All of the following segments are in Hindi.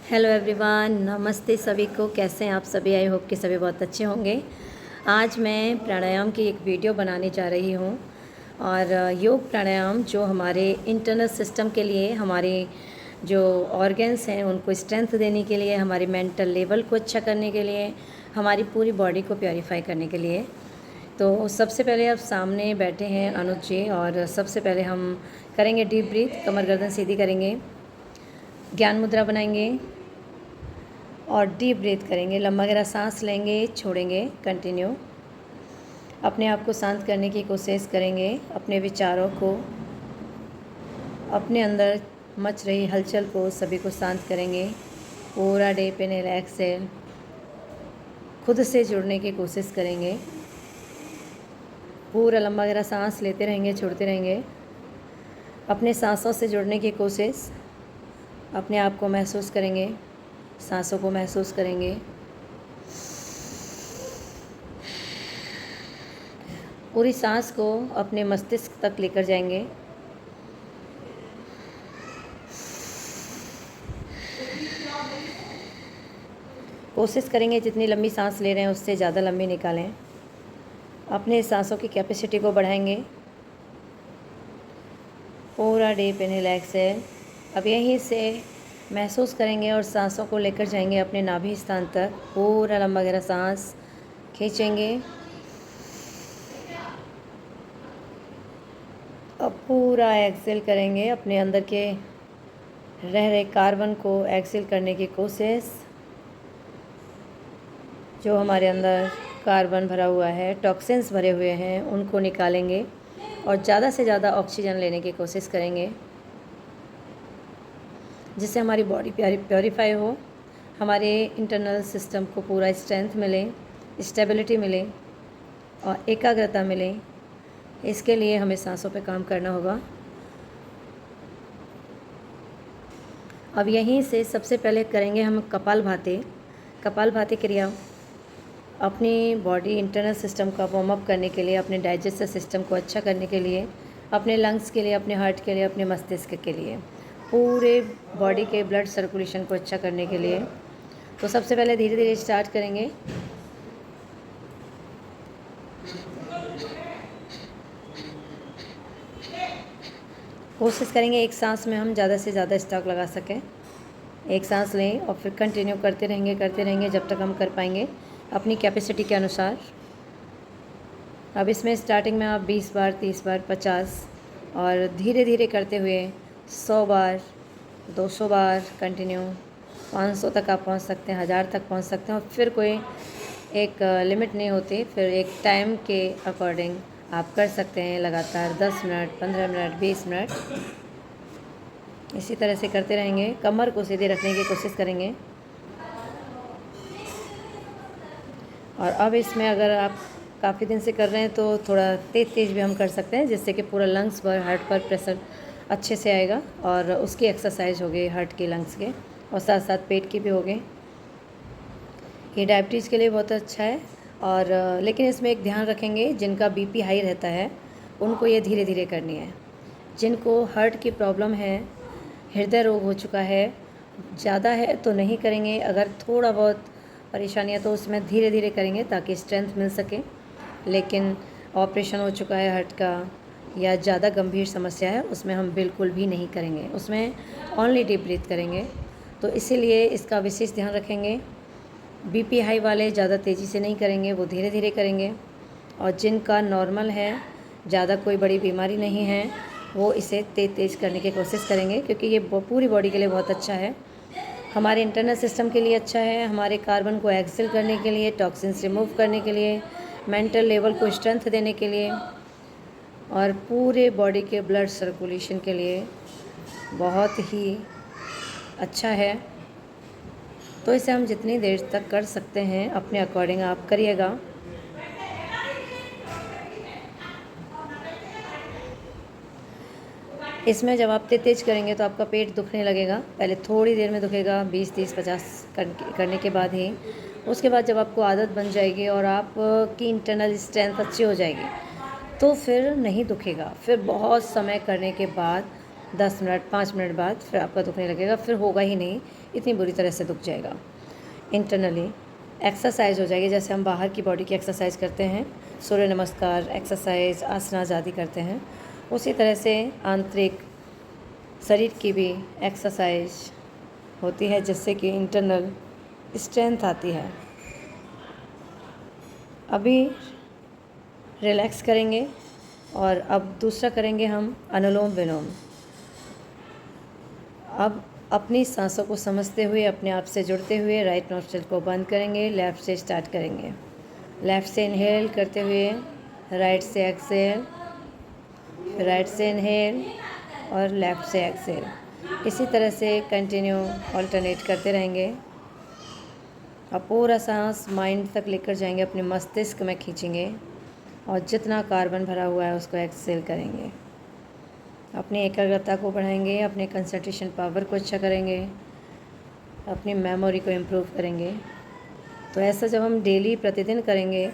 हेलो एवरीवन, नमस्ते सभी को। कैसे हैं आप सभी? आई होप कि सभी बहुत अच्छे होंगे। आज मैं प्राणायाम की एक वीडियो बनाने जा रही हूँ और योग प्राणायाम जो हमारे इंटरनल सिस्टम के लिए, हमारे जो ऑर्गन्स हैं उनको स्ट्रेंथ देने के लिए, हमारे मेंटल लेवल को अच्छा करने के लिए, हमारी पूरी बॉडी को प्योरीफाई करने के लिए। तो सबसे पहले आप सामने बैठे हैं अनुज जी, और सबसे पहले हम करेंगे डीप ब्रीथ। कमर गर्दन सीधी करेंगे, ज्ञान मुद्रा बनाएंगे और डीप ब्रीथ करेंगे। लंबा गहरा सांस लेंगे, छोड़ेंगे, कंटिन्यू। अपने आप को शांत करने की कोशिश करेंगे, अपने विचारों को, अपने अंदर मच रही हलचल को, सभी को शांत करेंगे। पूरा डे पे एक्सेल खुद से जुड़ने की कोशिश करेंगे। पूरा लंबा गहरा सांस लेते रहेंगे, छोड़ते रहेंगे। अपने सांसों से जुड़ने की कोशिश, अपने आप को महसूस करेंगे, सांसों को महसूस करेंगे। पूरी सांस को अपने मस्तिष्क तक लेकर जाएंगे। कोशिश करेंगे जितनी लंबी सांस ले रहे हैं उससे ज़्यादा लंबी निकालें। अपने सांसों की कैपेसिटी को बढ़ाएंगे। पूरा डीप इनहेल एक्सहेल। अब यहीं से महसूस करेंगे और सांसों को लेकर जाएंगे अपने नाभि स्थान तक। पूरा लंबा गहरा सांस खींचेंगे। अब पूरा एक्सेल करेंगे, अपने अंदर के रह रहे कार्बन को एक्सेल करने की कोशिश। जो हमारे अंदर कार्बन भरा हुआ है, टॉक्सिन्स भरे हुए हैं, उनको निकालेंगे और ज़्यादा से ज़्यादा ऑक्सीजन लेने की कोशिश करेंगे, जिससे हमारी बॉडी प्योरीफाई हो, हमारे इंटरनल सिस्टम को पूरा स्ट्रेंथ मिले, स्टेबिलिटी मिले और एकाग्रता मिले। इसके लिए हमें सांसों पे काम करना होगा। अब यहीं से सबसे पहले करेंगे हम कपालभाति। कपालभाति क्रिया अपनी बॉडी इंटरनल सिस्टम का वार्म अप करने के लिए, अपने डाइजेस्टिव सिस्टम को अच्छा करने के लिए, अपने लंग्स के लिए, अपने हार्ट के लिए, अपने मस्तिष्क के लिए, पूरे बॉडी के ब्लड सर्कुलेशन को अच्छा करने के लिए। तो सबसे पहले धीरे धीरे स्टार्ट करेंगे। कोशिश करेंगे एक सांस में हम ज़्यादा से ज़्यादा स्टॉक लगा सकें। एक सांस लें और फिर कंटिन्यू करते रहेंगे जब तक हम कर पाएंगे अपनी कैपेसिटी के अनुसार। अब इसमें स्टार्टिंग में आप 20 बार, 30 बार, 50 और धीरे धीरे करते हुए 100 बार, 200 बार कंटिन्यू, 500 तक आप पहुंच सकते हैं, 1000 तक पहुंच सकते हैं। और फिर कोई एक लिमिट नहीं होती, फिर एक टाइम के अकॉर्डिंग आप कर सकते हैं लगातार 10 मिनट, 15 मिनट, 20 मिनट। इसी तरह से करते रहेंगे। कमर को सीधे रखने की कोशिश करेंगे। और अब इसमें अगर आप काफ़ी दिन से कर रहे हैं तो थोड़ा तेज़ भी हम कर सकते हैं, जिससे कि पूरा लंग्स पर, हार्ट पर प्रेशर अच्छे से आएगा और उसकी एक्सरसाइज हो गई हार्ट के, लंग्स के, और साथ साथ पेट की भी हो गई। ये डायबिटीज़ के लिए बहुत अच्छा है। और लेकिन इसमें एक ध्यान रखेंगे, जिनका बीपी हाई रहता है उनको ये धीरे धीरे करनी है। जिनको हार्ट की प्रॉब्लम है, हृदय रोग हो चुका है, ज़्यादा है तो नहीं करेंगे। अगर थोड़ा बहुत परेशानियाँ तो उसमें धीरे धीरे करेंगे ताकि स्ट्रेंथ मिल सके। लेकिन ऑपरेशन हो चुका है हार्ट का या ज़्यादा गंभीर समस्या है, उसमें हम बिल्कुल भी नहीं करेंगे, उसमें ओनली डीप ब्रीथ करेंगे। तो इसीलिए इसका विशेष ध्यान रखेंगे। बीपी हाई वाले ज़्यादा तेज़ी से नहीं करेंगे, वो धीरे धीरे करेंगे। और जिनका नॉर्मल है, ज़्यादा कोई बड़ी बीमारी नहीं है, वो इसे तेज़ करने की कोशिश करेंगे, क्योंकि ये पूरी बॉडी के लिए बहुत अच्छा है, हमारे इंटरनल सिस्टम के लिए अच्छा है, हमारे कार्बन को एक्सेल करने के लिए, टॉक्सिन्स रिमूव करने के लिए, मेंटल लेवल को स्ट्रेंथ देने के लिए और पूरे बॉडी के ब्लड सर्कुलेशन के लिए बहुत ही अच्छा है। तो इसे हम जितनी देर तक कर सकते हैं अपने अकॉर्डिंग आप करिएगा। इसमें जब आप तेज करेंगे तो आपका पेट दुखने लगेगा। पहले थोड़ी देर में दुखेगा, 20, 30, 50 करने के बाद ही। उसके बाद जब आपको आदत बन जाएगी और आपकी इंटरनल स्ट्रेंथ अच्छी हो जाएगी तो फिर नहीं दुखेगा। फिर बहुत समय करने के बाद 10 मिनट 5 मिनट बाद फिर आपका दुखने लगेगा, फिर होगा ही नहीं, इतनी बुरी तरह से दुख जाएगा। इंटरनली एक्सरसाइज हो जाएगी, जैसे हम बाहर की बॉडी की एक्सरसाइज करते हैं, सूर्य नमस्कार एक्सरसाइज आसनास आदि करते हैं, उसी तरह से आंतरिक शरीर की भी एक्सरसाइज होती है, जिससे कि इंटरनल स्ट्रेंथ आती है। अभी रिलैक्स करेंगे और अब दूसरा करेंगे हम अनुलोम विलोम। अब अपनी सांसों को समझते हुए, अपने आप से जुड़ते हुए राइट नॉस्ट्रिल को बंद करेंगे, लेफ़्ट से स्टार्ट करेंगे। लेफ़्ट से इनहेल करते हुए राइट से एक्सेल, राइट से इनहेल और लेफ़्ट से एक्सेल। इसी तरह से कंटिन्यू ऑल्टरनेट करते रहेंगे। अब पूरा सांस माइंड तक लेकर जाएंगे, अपने मस्तिष्क में खींचेंगे और जितना कार्बन भरा हुआ है उसको एक्सेल करेंगे। अपनी एकाग्रता को बढ़ाएंगे, अपने कंसंट्रेशन पावर को अच्छा करेंगे, अपनी मेमोरी को इम्प्रूव करेंगे। तो ऐसा जब हम डेली प्रतिदिन करेंगे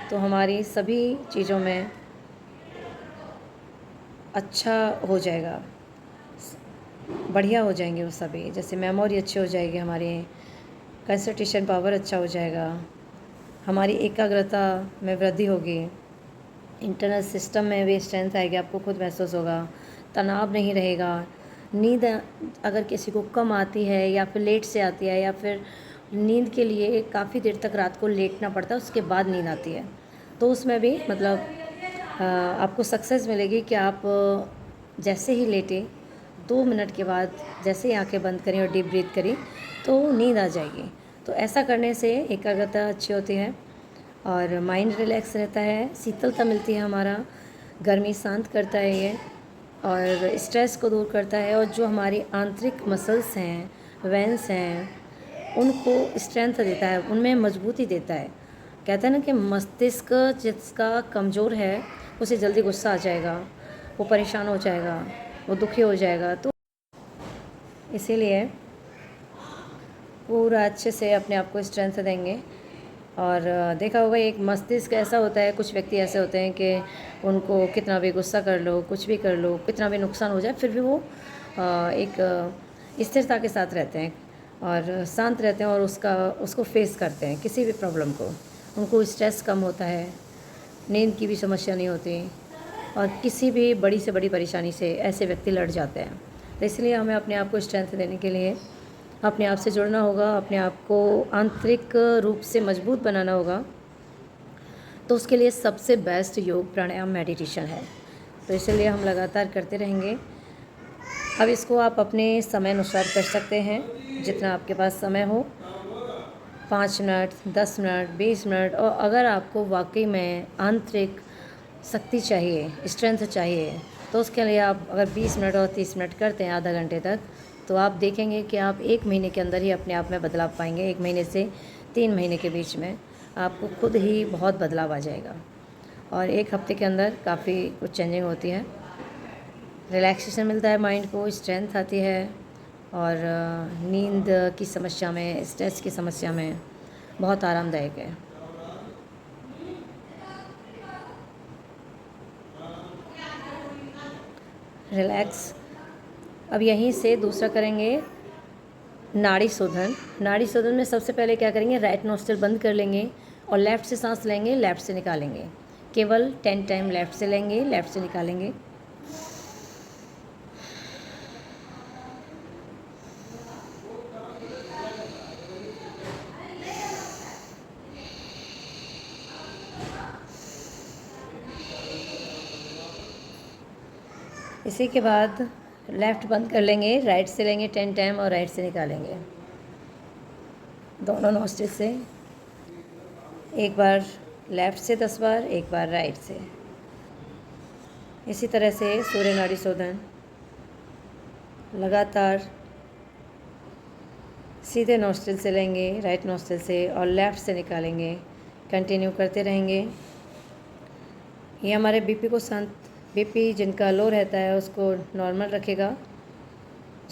तो हमारी सभी चीज़ों में अच्छा हो जाएगा, बढ़िया हो जाएंगे वो सभी। जैसे मेमोरी अच्छी हो जाएगी, हमारी कंसंट्रेशन पावर अच्छा हो जाएगा, हमारी एकाग्रता में वृद्धि होगी, इंटरनल सिस्टम में भी स्ट्रेंथ आएगी, आपको खुद महसूस होगा, तनाव नहीं रहेगा। नींद अगर किसी को कम आती है या फिर लेट से आती है, या फिर नींद के लिए काफ़ी देर तक रात को लेटना पड़ता है, उसके बाद नींद आती है, तो उसमें भी मतलब आपको सक्सेस मिलेगी कि आप जैसे ही लेटे 2 मिनट के बाद जैसे ही आंखें बंद करें और डीप ब्रीथ करें तो नींद आ जाएगी। तो ऐसा करने से एकाग्रता अच्छी होती है और माइंड रिलैक्स रहता है, शीतलता मिलती है, हमारा गर्मी शांत करता है ये, और स्ट्रेस को दूर करता है, और जो हमारी आंतरिक मसल्स हैं, वेंस हैं, उनको स्ट्रेंथ देता है, उनमें मजबूती देता है। कहते हैं ना कि मस्तिष्क जिसका कमज़ोर है उसे जल्दी गुस्सा आ जाएगा, वो परेशान हो जाएगा, वो दुखी हो जाएगा। तो इसीलिए पूरा अच्छे से अपने आप को स्ट्रेंथ देंगे। और देखा होगा एक मस्तिष्क ऐसा होता है, कुछ व्यक्ति ऐसे होते हैं कि उनको कितना भी गुस्सा कर लो, कुछ भी कर लो, कितना भी नुकसान हो जाए, फिर भी वो एक स्थिरता के साथ रहते हैं और शांत रहते हैं और उसको फेस करते हैं, किसी भी प्रॉब्लम को। उनको स्ट्रेस कम होता है, नींद की भी समस्या नहीं होती, और किसी भी बड़ी से बड़ी परेशानी से ऐसे व्यक्ति लड़ जाते हैं। तो इसलिए हमें अपने आप को स्ट्रेंथ देने के लिए अपने आप से जुड़ना होगा, अपने आप को आंतरिक रूप से मजबूत बनाना होगा। तो उसके लिए सबसे बेस्ट योग प्राणायाम मेडिटेशन है। तो इसलिए हम लगातार करते रहेंगे। अब इसको आप अपने समय अनुसार कर सकते हैं, जितना आपके पास समय हो, 5 मिनट, 10 मिनट, 20 मिनट। और अगर आपको वाकई में आंतरिक शक्ति चाहिए, स्ट्रेंथ चाहिए, तो उसके लिए आप अगर 20 मिनट और 30 मिनट करते हैं आधा घंटे तक, तो आप देखेंगे कि आप 1 महीने के अंदर ही अपने आप में बदलाव पाएंगे। 1 महीने से 3 महीने के बीच में आपको खुद ही बहुत बदलाव आ जाएगा, और 1 हफ्ते के अंदर काफ़ी कुछ चेंजिंग होती है। रिलैक्सेशन मिलता है, माइंड को स्ट्रेंथ आती है, और नींद की समस्या में, स्ट्रेस की समस्या में बहुत आरामदायक है। रिलैक्स। अब यहीं से दूसरा करेंगे नाड़ी शोधन। नाड़ी शोधन में सबसे पहले क्या करेंगे, राइट नोस्ट्रिल बंद कर लेंगे और लेफ़्ट से सांस लेंगे, लेफ़्ट से निकालेंगे। केवल 10 टाइम लेफ़्ट से लेंगे, लेफ़्ट से निकालेंगे। इसी के बाद लेफ़्ट बंद कर लेंगे, राइट से लेंगे 10 टाइम और राइट से निकालेंगे, दोनों नोस्ट्रिल से। एक बार लेफ़्ट से 10 बार, एक बार राइट से। इसी तरह से सूर्य नाड़ी शोधन लगातार सीधे नोस्ट्रिल से लेंगे, राइट नोस्ट्रिल से, और लेफ़्ट से निकालेंगे। कंटिन्यू करते रहेंगे। ये हमारे बीपी को शांत, बीपी जिनका लो रहता है उसको नॉर्मल रखेगा,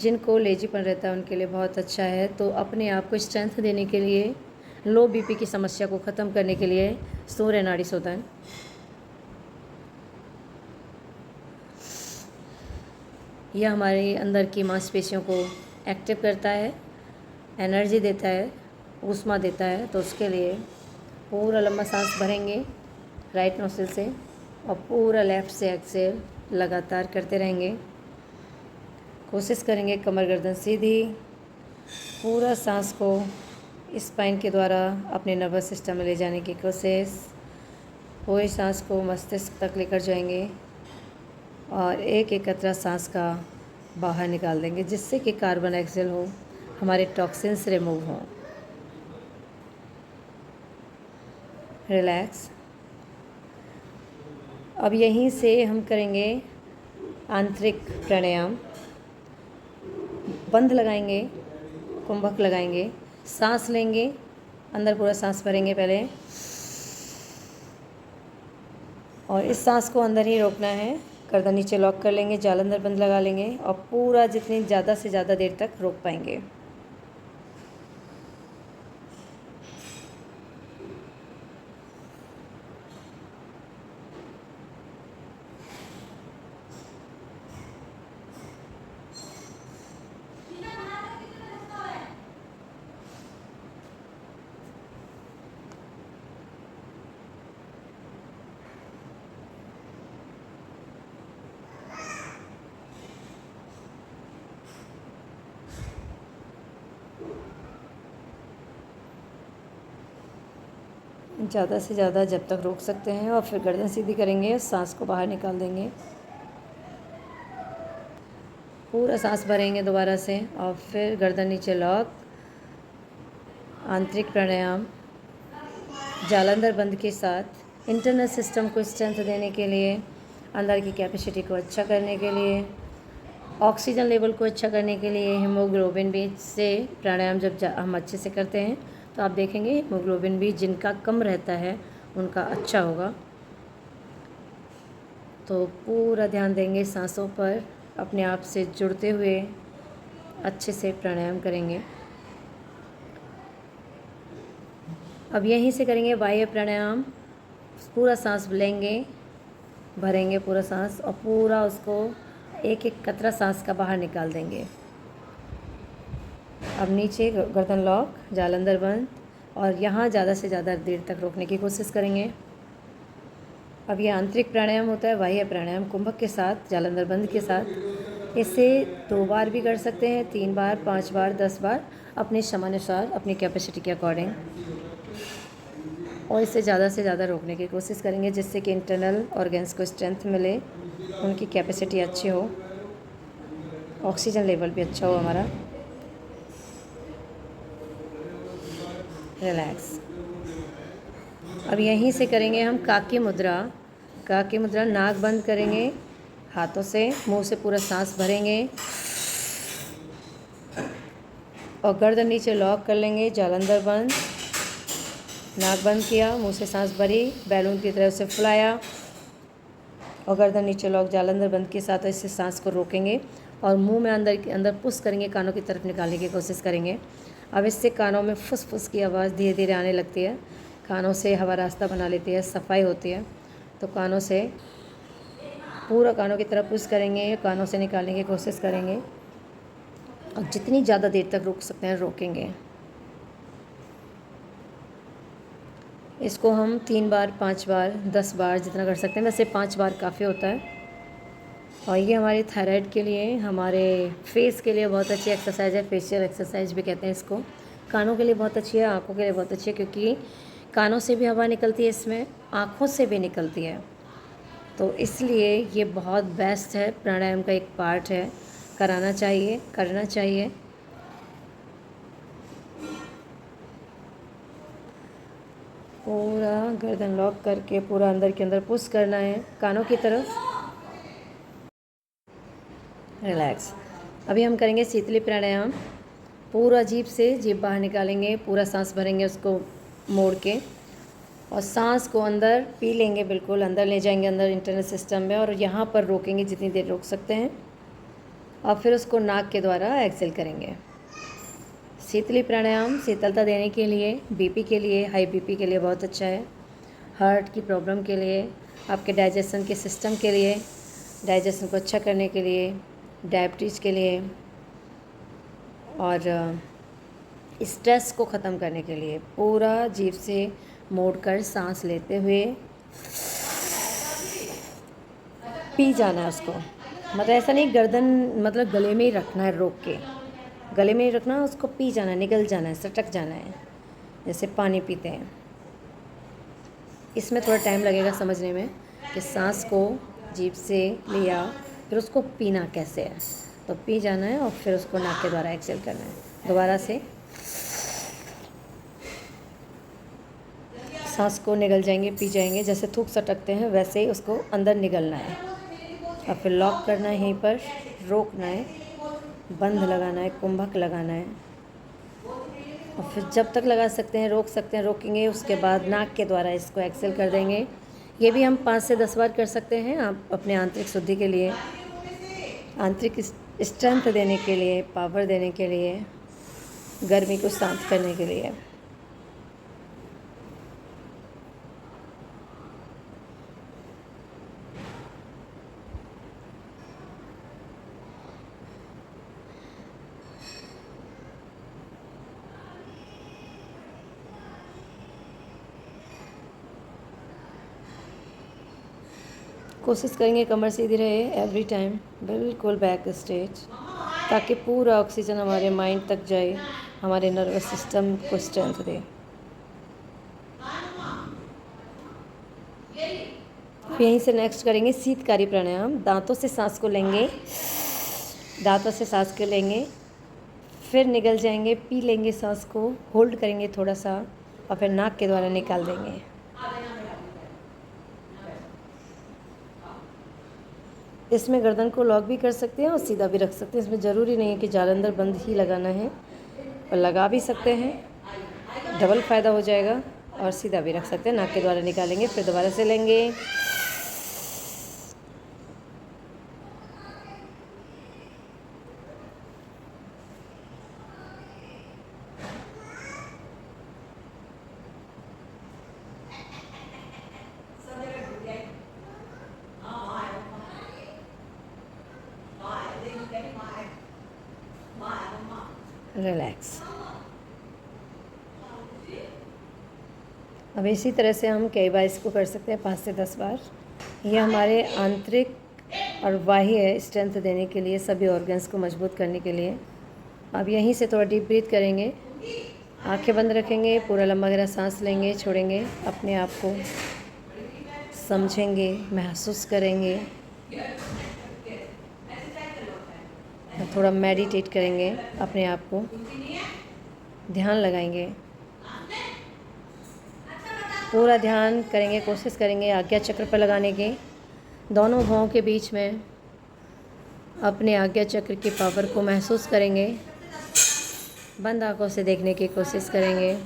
जिनको लेजीपन रहता है उनके लिए बहुत अच्छा है। तो अपने आप को स्ट्रेंथ देने के लिए, लो बीपी की समस्या को ख़त्म करने के लिए सूर्य नाड़ी शोधन। यह हमारे अंदर की मांसपेशियों को एक्टिव करता है, एनर्जी देता है, ऊष्मा देता है। तो उसके लिए पूरा लंबा सांस भरेंगे राइट नोस्ट्रिल से और पूरा लेफ़्ट से एक्सेल लगातार करते रहेंगे। कोशिश करेंगे कमर गर्दन सीधी, पूरा सांस को स्पाइन के द्वारा अपने नर्वस सिस्टम में ले जाने की कोशिश। पूरी सांस को मस्तिष्क तक लेकर जाएंगे और एक एक कतरा सांस का बाहर निकाल देंगे, जिससे कि कार्बन एक्सेल हो, हमारे टॉक्सिन्स रिमूव हों। रिलैक्स। अब यहीं से हम करेंगे आंतरिक प्राणायाम। बंद लगाएंगे, कुंभक लगाएंगे, सांस लेंगे, अंदर पूरा सांस भरेंगे पहले और इस सांस को अंदर ही रोकना है। गर्दन नीचे लॉक कर लेंगे, जालंधर बंद लगा लेंगे और पूरा जितनी ज़्यादा से ज़्यादा देर तक रोक पाएंगे। ज़्यादा से ज़्यादा जब तक रोक सकते हैं और फिर गर्दन सीधी करेंगे, सांस को बाहर निकाल देंगे। पूरा सांस भरेंगे दोबारा से और फिर गर्दन नीचे लॉक। आंतरिक प्राणायाम जालंधर बंद के साथ इंटरनल सिस्टम को स्ट्रेंथ देने के लिए, अंदर की कैपेसिटी को अच्छा करने के लिए, ऑक्सीजन लेवल को अच्छा करने के लिए। हीमोग्लोबिन भी से प्राणायाम जब हम अच्छे से करते हैं तो आप देखेंगे हीमोग्लोबिन भी जिनका कम रहता है उनका अच्छा होगा। तो पूरा ध्यान देंगे सांसों पर, अपने आप से जुड़ते हुए अच्छे से प्राणायाम करेंगे। अब यहीं से करेंगे बाह्य प्राणायाम। पूरा सांस लेंगे, भरेंगे पूरा सांस और पूरा उसको एक एक कतरा सांस का बाहर निकाल देंगे। अब नीचे गर्दन लॉक, जालंधर बंद और यहाँ ज़्यादा से ज़्यादा देर तक रोकने की कोशिश करेंगे। अब ये आंतरिक प्राणायाम होता है, बाह्य प्राणायाम कुंभक के साथ, जालंधर बंद के साथ। इसे 2 बार भी कर सकते हैं, 3 बार, 5 बार, 10 बार, अपने क्षमानुसार, अपनी कैपेसिटी के अकॉर्डिंग। और इसे ज़्यादा से ज़्यादा रोकने की कोशिश करेंगे, जिससे कि इंटरनल ऑर्गन्स को स्ट्रेंथ मिले, उनकी कैपेसिटी अच्छी हो, ऑक्सीजन लेवल भी अच्छा हो हमारा। रिलैक्स। अब यहीं से करेंगे हम काकी मुद्रा। काकी मुद्रा, नाक बंद करेंगे हाथों से, मुंह से पूरा सांस भरेंगे और गर्दन नीचे लॉक कर लेंगे, जालंधर बंद। नाक बंद किया, मुंह से सांस भरी, बैलून की तरह से फुलाया और गर्दन नीचे लॉक, जालंधर बंद के साथ इससे सांस को रोकेंगे और मुंह में अंदर पुश करेंगे, कानों की तरफ निकालने की कोशिश करेंगे। अब इससे कानों में फुस फुस की आवाज़ धीरे धीरे आने लगती है, कानों से हवा रास्ता बना लेती है, सफाई होती है। तो कानों से पूरा कानों की तरफ पुश करेंगे, कानों से निकालने की कोशिश करेंगे और जितनी ज़्यादा देर तक रोक सकते हैं रोकेंगे। इसको हम 3 बार, 5 बार, 10 बार जितना कर सकते हैं, वैसे 5 बार काफ़ी होता है। और ये हमारे थायराइड के लिए, हमारे फेस के लिए बहुत अच्छी एक्सरसाइज है, फेशियल एक्सरसाइज भी कहते हैं इसको। कानों के लिए बहुत अच्छी है, आँखों के लिए बहुत अच्छी है, क्योंकि कानों से भी हवा निकलती है इसमें, आँखों से भी निकलती है। तो इसलिए ये बहुत बेस्ट है, प्राणायाम का एक पार्ट है, कराना चाहिए, करना चाहिए। पूरा गर्दन लॉक करके पूरा अंदर के अंदर पुश करना है कानों की तरफ। रिलैक्स। अभी हम करेंगे शीतली प्राणायाम। पूरा जीभ से जीभ बाहर निकालेंगे, पूरा सांस भरेंगे उसको मोड़ के और सांस को अंदर पी लेंगे, बिल्कुल अंदर ले जाएंगे, अंदर इंटरनल सिस्टम में, और यहाँ पर रोकेंगे जितनी देर रोक सकते हैं और फिर उसको नाक के द्वारा एक्सेल करेंगे। शीतली प्राणायाम शीतलता देने के लिए, बीपी के लिए, हाई बीपी के लिए बहुत अच्छा है, हार्ट की प्रॉब्लम के लिए, आपके डाइजेशन के सिस्टम के लिए, डाइजेशन को अच्छा करने के लिए, डायबिटीज़ के लिए और स्ट्रेस को ख़त्म करने के लिए पूरा जीभ से मोड़कर सांस लेते हुए पी जाना है उसको। मतलब ऐसा नहीं गर्दन मतलब गले में ही रखना है, रोक के गले में ही रखना, उसको पी जाना है, निगल जाना है, सटक जाना है, जैसे पानी पीते हैं। इसमें थोड़ा टाइम लगेगा समझने में कि सांस को जीभ से लिया फिर उसको पीना कैसे है। तो पी जाना है और फिर उसको नाक के द्वारा एक्सेल करना है। दोबारा से सांस को निगल जाएंगे, पी जाएंगे, जैसे थूक सटकते हैं वैसे ही उसको अंदर निगलना है और फिर लॉक करना है, यहीं पर रोकना है, बंद लगाना है, कुंभक लगाना है और फिर जब तक लगा सकते हैं रोक सकते हैं, रोकेंगे। उसके बाद नाक के द्वारा इसको एक्सेल कर देंगे। ये भी हम 5 से 10 बार कर सकते हैं आप अपने आंतरिक शुद्धि के लिए, आंतरिक स्ट्रेंथ देने के लिए, पावर देने के लिए, गर्मी को शांत करने के लिए। कोशिश करेंगे कमर सीधी रहे एवरी टाइम, बिल्कुल बैक स्ट्रेच, ताकि पूरा ऑक्सीजन हमारे माइंड तक जाए, हमारे नर्वस सिस्टम को स्ट्रेंथ दे। यहीं से नेक्स्ट करेंगे शीतकारी प्राणायाम। दांतों से सांस को लेंगे, दांतों से सांस को लेंगे, फिर निगल जाएंगे, पी लेंगे सांस को, होल्ड करेंगे थोड़ा सा और फिर नाक के द्वारा निकाल देंगे। इसमें गर्दन को लॉक भी कर सकते हैं और सीधा भी रख सकते हैं। इसमें ज़रूरी नहीं है कि जालंधर बंद ही लगाना है, और लगा भी सकते हैं, डबल फ़ायदा हो जाएगा। और सीधा भी रख सकते हैं, नाक के द्वारा निकालेंगे, फिर दोबारा से लेंगे। रिलैक्स। अब इसी तरह से हम कई बार इसको कर सकते हैं, 5 से 10 बार। ये हमारे आंतरिक और बाह्य स्ट्रेंथ देने के लिए, सभी ऑर्गन्स को मजबूत करने के लिए। अब यहीं से थोड़ा डीप ब्रीथ करेंगे, आंखें बंद रखेंगे, पूरा लंबा गहरा सांस लेंगे, छोड़ेंगे, अपने आप को समझेंगे, महसूस करेंगे, थोड़ा मेडिटेट करेंगे, अपने आप को ध्यान लगाएंगे, पूरा ध्यान करेंगे, कोशिश करेंगे आज्ञा चक्र पर लगाने के, दोनों भौं के बीच में अपने आज्ञा चक्र की पावर को महसूस करेंगे, बंद आंखों से देखने की कोशिश करेंगे।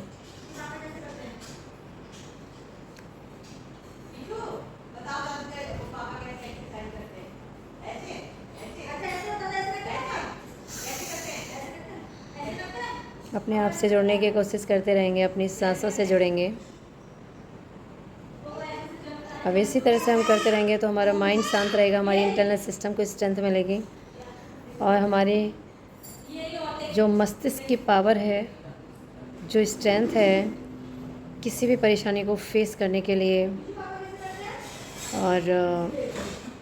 अपने आप से जुड़ने की कोशिश करते रहेंगे, अपनी सांसों से जुड़ेंगे। अब इसी तरह से हम करते रहेंगे तो हमारा माइंड शांत रहेगा, हमारी इंटरनल सिस्टम को स्ट्रेंथ मिलेगी और हमारी जो मस्तिष्क की पावर है, जो स्ट्रेंथ है किसी भी परेशानी को फेस करने के लिए और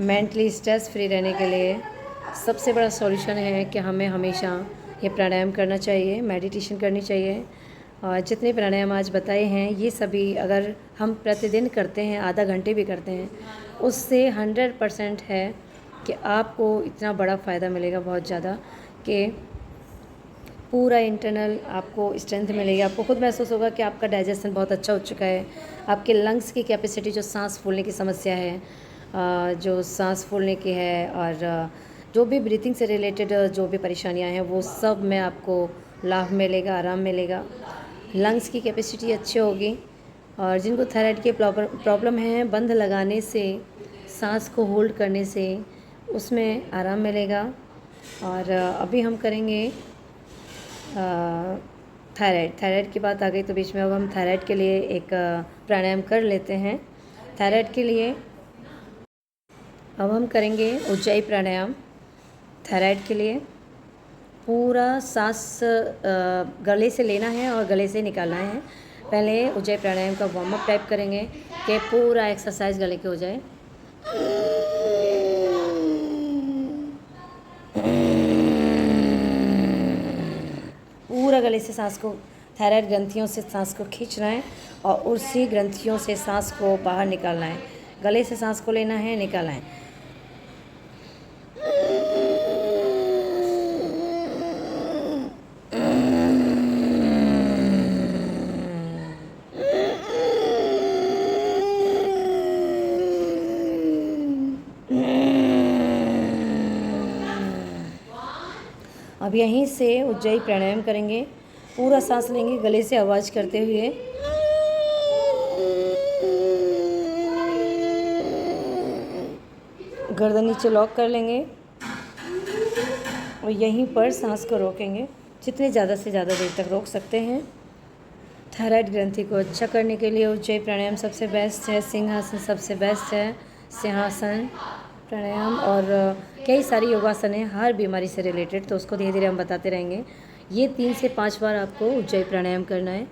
मेंटली स्ट्रेस फ्री रहने के लिए, सबसे बड़ा सॉल्यूशन है कि हमें हमेशा ये प्राणायाम करना चाहिए, मेडिटेशन करनी चाहिए। और जितने प्राणायाम आज बताए हैं ये सभी अगर हम प्रतिदिन करते हैं, आधा घंटे भी करते हैं, उससे 100% है कि आपको इतना बड़ा फ़ायदा मिलेगा, बहुत ज़्यादा, कि पूरा इंटरनल आपको स्ट्रेंथ मिलेगी। आपको खुद महसूस होगा कि आपका डाइजेशन बहुत अच्छा हो चुका है, आपके लंग्स की कैपेसिटी, जो सांस फूलने की समस्या है, जो सांस फूलने की है और जो भी ब्रीथिंग से रिलेटेड जो भी परेशानियां हैं वो सब में आपको लाभ मिलेगा, आराम मिलेगा। लंग्स की कैपेसिटी अच्छी होगी और जिनको थायराइड की प्रॉब्लम है, बंद लगाने से, सांस को होल्ड करने से उसमें आराम मिलेगा। और अभी हम करेंगे थायराइड की बात आ गई तो बीच में अब हम थायराइड के लिए एक प्राणायाम कर लेते हैं। थायराइड के लिए अब हम करेंगे उज्जाई प्राणायाम। थायराइड के लिए पूरा सांस गले से लेना है और गले से निकालना है। पहले उज्जयी प्राणायाम का वार्म अप टाइप करेंगे कि पूरा एक्सरसाइज गले के हो जाए। पूरा गले से सांस को, थायराइड ग्रंथियों से सांस को खींचना है और उसी ग्रंथियों से सांस को बाहर निकालना है। गले से सांस को लेना है, निकालना है। अब यहीं से उज्जयी प्राणायाम करेंगे। पूरा सांस लेंगे गले से आवाज़ करते हुए। गर्दन नीचे लॉक कर लेंगे और यहीं पर सांस को रोकेंगे। जितने ज़्यादा से ज़्यादा देर तक रोक सकते हैं। थायराइड ग्रंथि को अच्छा करने के लिए उज्जयी प्राणायाम सबसे बेस्ट है। सिंहासन सबसे बेस्ट है। सिंहासन प्राणायाम और कई सारी योगासन हैं हर बीमारी से रिलेटेड, तो उसको धीरे धीरे हम बताते रहेंगे। ये 3 से 5 बार आपको उज्जयी प्राणायाम करना है।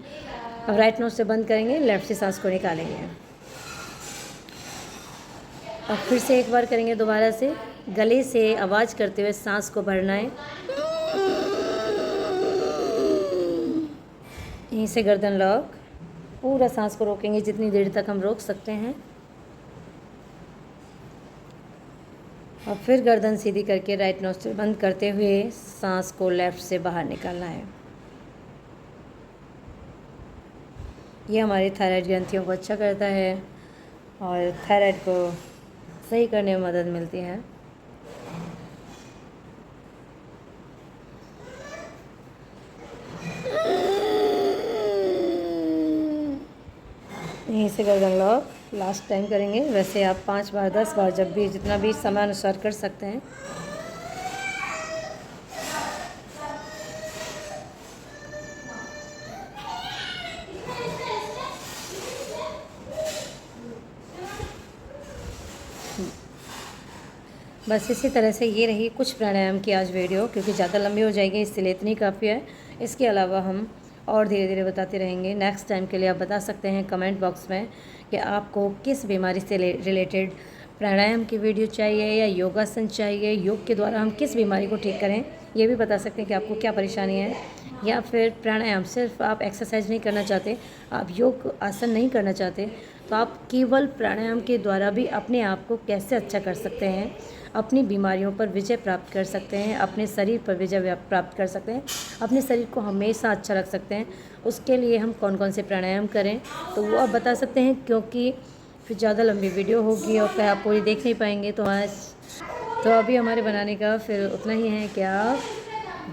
अब राइट नोज से बंद करेंगे, लेफ़्ट से सांस को निकालेंगे। अब फिर से एक बार करेंगे दोबारा से। गले से आवाज़ करते हुए सांस को भरना है। यहीं से गर्दन लॉक, पूरा सांस को रोकेंगे जितनी देर तक हम रोक सकते हैं। और फिर गर्दन सीधी करके राइट नोस्ट्रिल बंद करते हुए सांस को लेफ़्ट से बाहर निकालना है। ये हमारी थायराइड ग्रंथियों को अच्छा करता है और थायराइड को सही करने में मदद मिलती है। यहीं से गर्दन लॉक लास्ट टाइम करेंगे। वैसे आप 5 बार 10 बार जब भी जितना भी समय अनुसार कर सकते हैं। बस इसी तरह से ये रही कुछ प्राणायाम की आज वीडियो, क्योंकि ज़्यादा लंबी हो जाएगी इसलिए इतनी काफ़ी है। इसके अलावा हम और धीरे धीरे बताते रहेंगे। नेक्स्ट टाइम के लिए आप बता सकते हैं कमेंट बॉक्स में कि आपको किस बीमारी से रिलेटेड प्राणायाम की वीडियो चाहिए या योगासन चाहिए, योग के द्वारा हम किस बीमारी को ठीक करें। ये भी बता सकते हैं कि आपको क्या परेशानी है, या फिर प्राणायाम सिर्फ आप एक्सरसाइज नहीं करना चाहते, आप योग आसन नहीं करना चाहते, तो आप केवल प्राणायाम के द्वारा भी अपने आप को कैसे अच्छा कर सकते हैं, अपनी बीमारियों पर विजय प्राप्त कर सकते हैं, अपने शरीर पर विजय प्राप्त कर सकते हैं, अपने शरीर को हमेशा अच्छा रख सकते हैं। उसके लिए हम कौन कौन से प्राणायाम करें तो वो आप बता सकते हैं, क्योंकि फिर ज़्यादा लंबी वीडियो होगी और फिर आप पूरी देख नहीं पाएंगे। तो अभी हमारे बनाने का फिर उतना ही है कि आप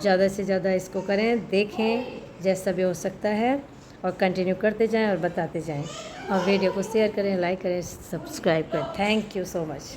ज़्यादा से ज़्यादा इसको करें, देखें जैसा भी हो सकता है और कंटिन्यू करते जाएं और बताते जाएं। और वीडियो को शेयर करें, लाइक करें, सब्सक्राइब करें। Thank you so much.